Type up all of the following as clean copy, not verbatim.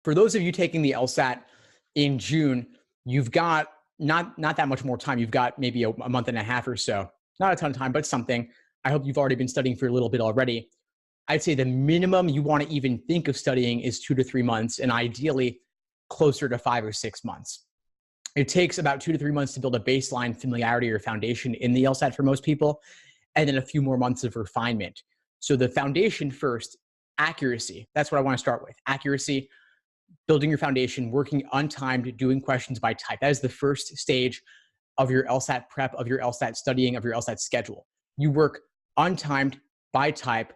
For those of you taking the LSAT in June, you've got not that much more time. You've got maybe a month and a half or so. Not a ton of time, but something. I hope you've already been studying for a little bit already. I'd say the minimum you want to even think of studying is 2 to 3 months, and ideally closer to 5 or 6 months. It takes about 2 to 3 months to build a baseline familiarity or foundation in the LSAT for most people, and then a few more months of refinement. So the foundation first, accuracy. That's what I want to start with. Accuracy, building your foundation, working untimed, doing questions by type. That is the first stage of your LSAT prep, of your LSAT studying, of your LSAT schedule. You work untimed by type.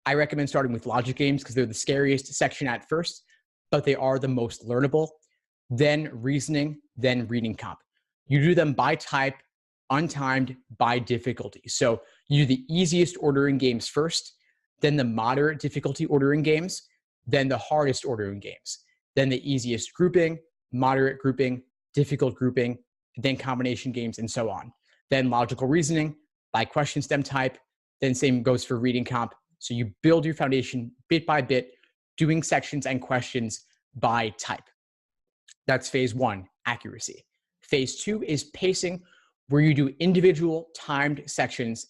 I recommend starting with logic games because they're the scariest section at first, but they are the most learnable. Then reasoning, then reading comp. You do them by type, untimed, by difficulty. So you do the easiest ordering games first, then the moderate difficulty ordering games, then the hardest ordering games, then the easiest grouping, moderate grouping, difficult grouping, then combination games, and so on. Then logical reasoning by question stem type, then same goes for reading comp. So you build your foundation bit by bit, doing sections and questions by type. That's phase one, accuracy. Phase two is pacing, where you do individual timed sections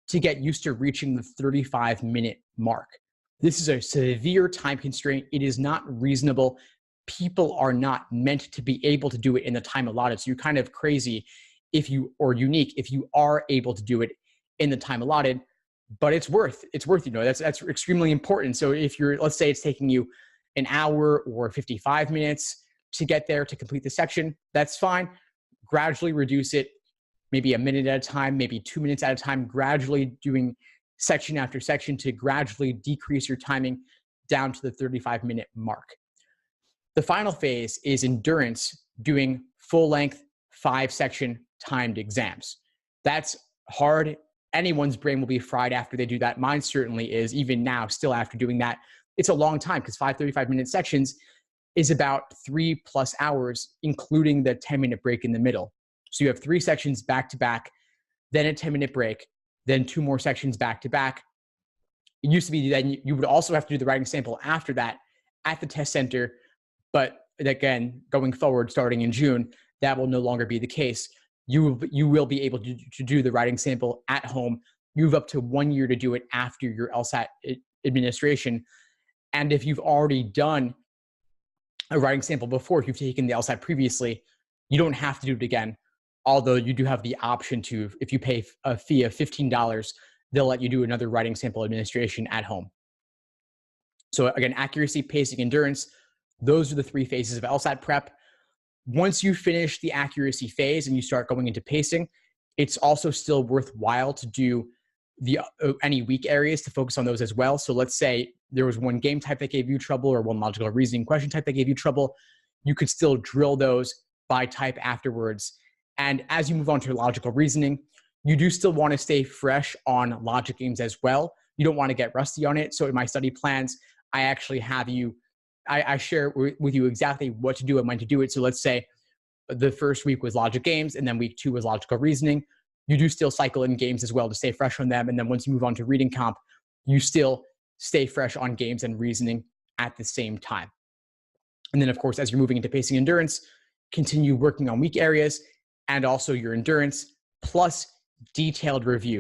to get used to reaching the 35-minute mark. This is a severe time constraint. It is not reasonable. People are not meant to be able to do it in the time allotted. So you're kind of crazy or unique if you are able to do it in the time allotted, but it's worth, that's extremely important. So if let's say it's taking you an hour or 55 minutes to get there to complete the section, that's fine. Gradually reduce it, maybe a minute at a time, maybe 2 minutes at a time, gradually doing section after section to gradually decrease your timing down to the 35-minute mark. The final phase is endurance, doing full-length 5-section timed exams. That's hard. Anyone's brain will be fried after they do that. Mine certainly is, even now, still after doing that. It's a long time because 5 35-minute sections is about 3+ hours, including the 10-minute break in the middle. So you have 3 sections back to back, then a 10-minute break, then 2 more sections back to back. It used to be then you would also have to do the writing sample after that at the test center. But again, going forward, starting in June, that will no longer be the case. You will be able to do the writing sample at home. You have up to 1 year to do it after your LSAT administration. And if you've already done a writing sample before, if you've taken the LSAT previously, you don't have to do it again. Although you do have the option to, if you pay a fee of $15, they'll let you do another writing sample administration at home. So again, accuracy, pacing, endurance, those are the 3 phases of LSAT prep. Once you finish the accuracy phase and you start going into pacing, it's also still worthwhile to do any weak areas, to focus on those as well. So let's say there was one game type that gave you trouble or one logical reasoning question type that gave you trouble. You could still drill those by type afterwards. And as you move on to logical reasoning, you do still want to stay fresh on logic games as well. You don't want to get rusty on it. So in my study plans, I actually have I share with you exactly what to do and when to do it. So let's say the first week was logic games, and then week 2 was logical reasoning. You do still cycle in games as well to stay fresh on them. And then once you move on to reading comp, you still stay fresh on games and reasoning at the same time. And then, of course, as you're moving into pacing endurance, continue working on weak areas and also your endurance, plus detailed review.